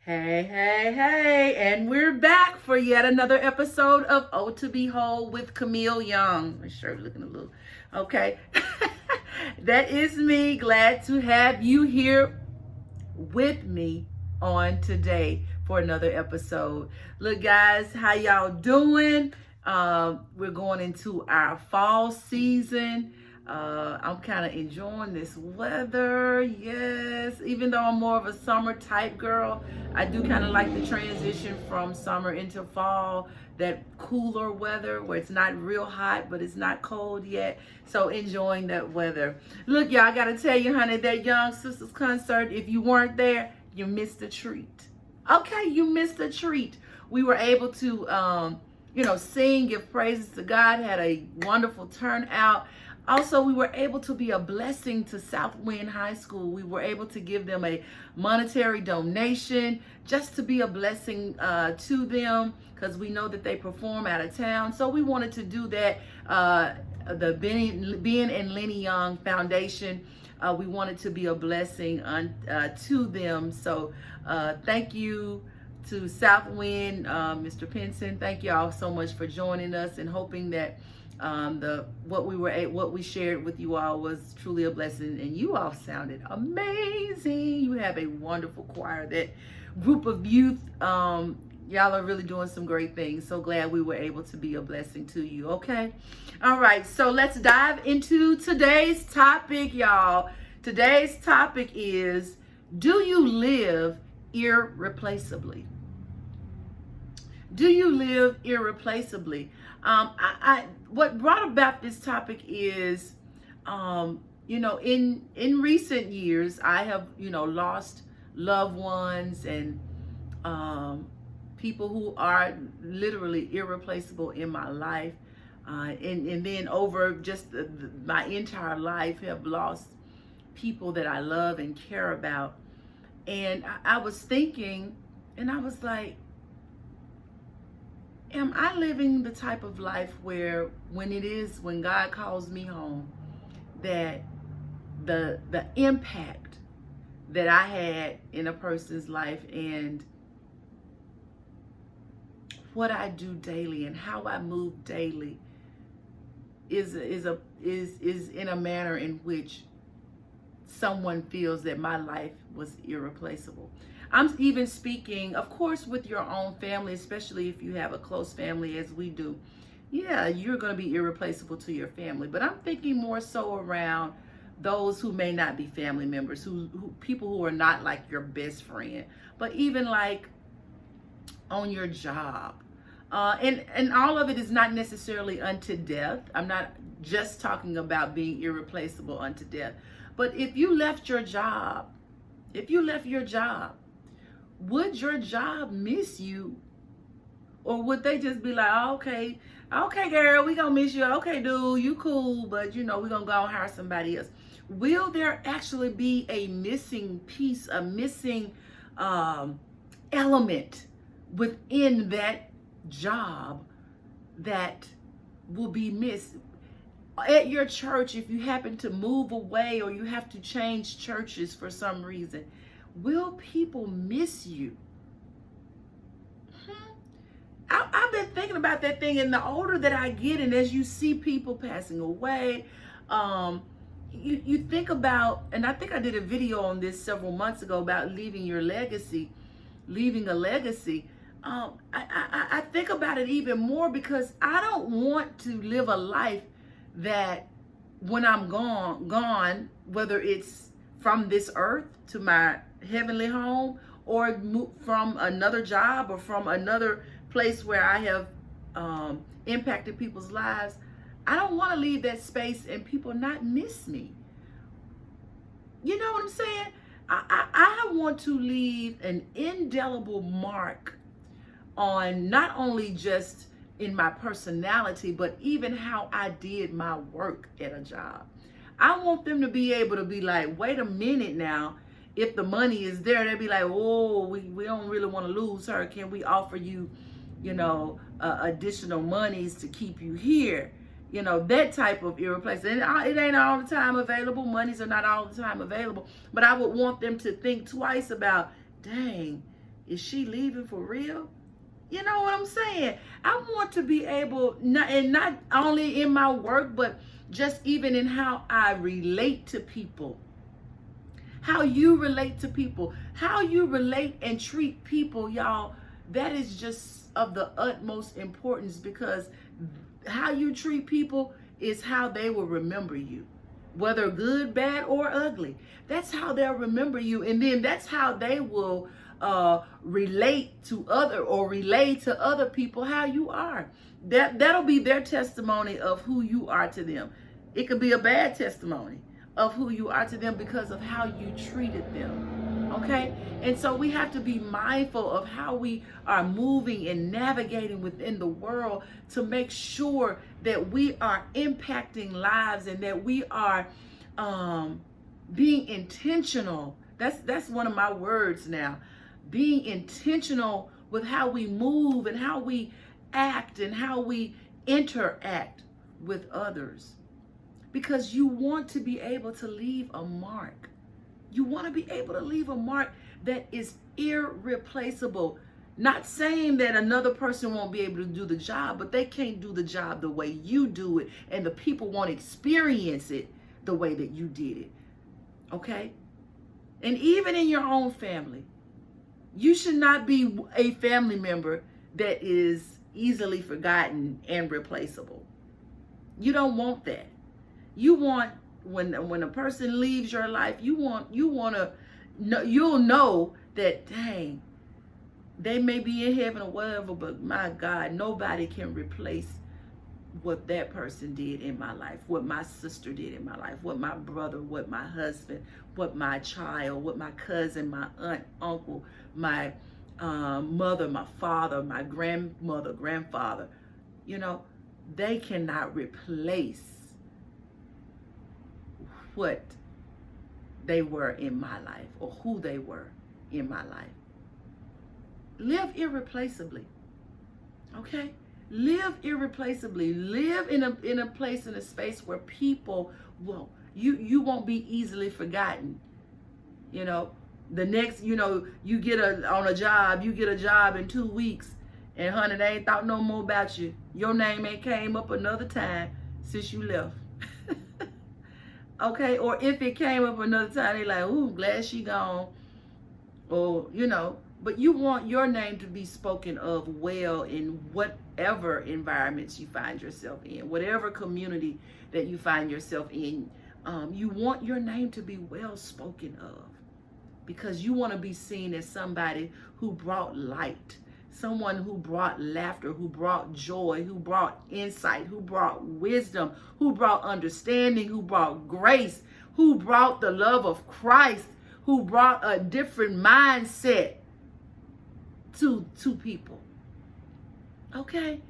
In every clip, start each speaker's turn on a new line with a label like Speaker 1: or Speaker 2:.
Speaker 1: Hey, hey, hey, and we're back for yet another episode of O to Behold with Camille Young. My shirt looking a little, okay. That is me. Glad to have you here with me on today for another episode. Look, guys, how y'all doing? We're going into our fall season. I'm kind of enjoying this weather. Yes, even though I'm more of a summer type girl, I do kind of like the transition from summer into fall, that cooler weather where it's not real hot, but it's not cold yet. So enjoying that weather. Look, y'all, I got to tell you, honey, that Young Sisters concert, if you weren't there, you missed a treat. Okay, you missed a treat. We were able to, sing, give praises to God, had a wonderful turnout. Also, we were able to be a blessing to Southwind High School. We were able to give them a monetary donation just to be a blessing to them, because we know that they perform out of town. So we wanted to do that. The Ben and Lenny Young Foundation, we wanted to be a blessing to them. So thank you to Southwind, Mr. Pinson. Thank you all so much for joining us, and hoping that what we shared with you all was truly a blessing, and you all sounded amazing. You have a wonderful choir. That group of youth, y'all are really doing some great things. So glad we were able to be a blessing to you. Okay, all right, so let's dive into today's topic, y'all. Today's topic is, do you live irreplaceably? Do you live irreplaceably? What brought about this topic is, in recent years, I have, lost loved ones and people who are literally irreplaceable in my life. And then over just my entire life, have lost people that I love and care about. And I was thinking, and I was like, am I living the type of life where when God calls me home, that the impact that I had in a person's life and what I do daily and how I move daily is in a manner in which someone feels that my life was irreplaceable. I'm even speaking, of course, with your own family, especially if you have a close family as we do. Yeah, you're going to be irreplaceable to your family. But I'm thinking more so around those who may not be family members, who people who are not like your best friend, but even like on your job. And all of it is not necessarily unto death. I'm not just talking about being irreplaceable unto death. But if you left your job, would your job miss you? Or would they just be like, oh, okay, girl, we gonna miss you. Okay, dude, you cool, but we're gonna go and hire somebody else. Will there actually be a missing piece, a missing element within that job that will be missed? At your church, if you happen to move away or you have to change churches for some reason, will people miss you? I've been thinking about that thing, and the older that I get, and as you see people passing away, you think about, and I think I did a video on this several months ago about leaving a legacy. I think about it even more because I don't want to live a life that when I'm gone, whether it's from this earth to my heavenly home, or from another job, or from another place where I have impacted people's lives, I don't want to leave that space and people not miss me. You know what I'm saying? I want to leave an indelible mark on not only just in my personality, but even how I did my work at a job. I want them to be able to be like, wait a minute now, if the money is there, they'd be like, oh, we don't really want to lose her. Can we offer you, additional monies to keep you here? That type of irreplaceable. And it ain't all the time available. Monies are not all the time available. But I would want them to think twice about, dang, Is she leaving for real? You know what I'm saying? I want to be able, not only in my work, but just even in how I relate to people. How you relate to people. How you relate and treat people, y'all, that is just of the utmost importance, because how you treat people is how they will remember you. Whether good, bad, or ugly. That's how they'll remember you. And then that's how they will relate to relay to other people how you are. That'll be their testimony of who you are to them. It could be a bad testimony of who you are to them because of how you treated them. Okay? And so we have to be mindful of how we are moving and navigating within the world to make sure that we are impacting lives and that we are being intentional. That's one of my words now. Being intentional with how we move and how we act and how we interact with others. Because you want to be able to leave a mark. You want to be able to leave a mark that is irreplaceable. Not saying that another person won't be able to do the job, but they can't do the job the way you do it, and the people won't experience it the way that you did it. Okay? And even in your own family, you should not be a family member that is easily forgotten and replaceable. You don't want that. You want, when a person leaves your life, you'll know that, dang, they may be in heaven or whatever, but my God, nobody can replace what that person did in my life, what my sister did in my life, what my brother, what my husband, what my child, what my cousin, my aunt, uncle, my mother, my father, my grandmother, grandfather. You know, they cannot replace what they were in my life or who they were in my life. Live irreplaceably. Okay? Live irreplaceably. Live in a place, in a space where people will, you won't be easily forgotten. You know, the next, you get on a job in 2 weeks, and honey, they ain't thought no more about you. Your name ain't came up another time since you left. Okay? Or if it came up another time, they like, ooh, glad she gone. Or, but you want your name to be spoken of well in whatever environments you find yourself in, whatever community that you find yourself in. You want your name to be well spoken of, because you want to be seen as somebody who brought light, someone who brought laughter, who brought joy, who brought insight, who brought wisdom, who brought understanding, who brought grace, who brought the love of Christ, who brought a different mindset to people. Okay?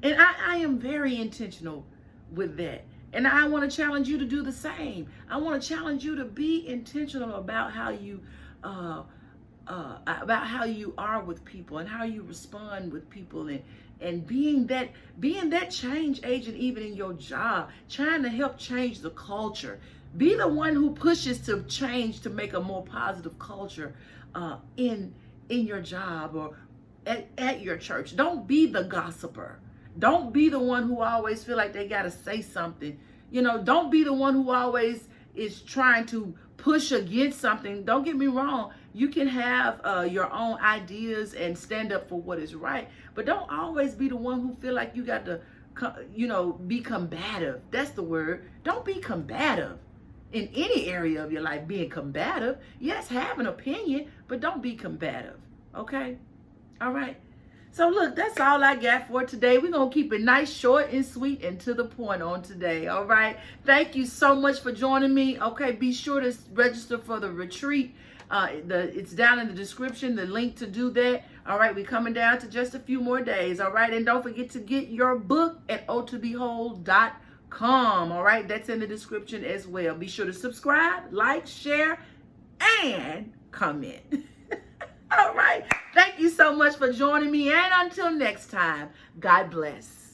Speaker 1: And I am very intentional with that. And I want to challenge you to do the same. I want to challenge you to be intentional about how you are with people and how you respond with people, and being that change agent even in your job, trying to help change the culture. Be the one who pushes to change, to make a more positive culture in your job or at your church. Don't be the gossiper. Don't be the one who always feel like they got to say something. Don't be the one who always is trying to push against something. Don't get me wrong. You can have your own ideas and stand up for what is right, but don't always be the one who feel like you got to, be combative. That's the word. Don't be combative in any area of your life. Being combative, yes, have an opinion, but don't be combative. Okay? All right. So look, that's all I got for today. We're going to keep it nice, short, and sweet, and to the point on today. All right. Thank you so much for joining me. Okay. Be sure to register for the retreat. It's down in the description, the link to do that. All right. We're coming down to just a few more days. All right. And don't forget to get your book at otobewhole.com. All right. That's in the description as well. Be sure to subscribe, like, share, and comment. All right. Thank you so much for joining me. And until next time, God bless.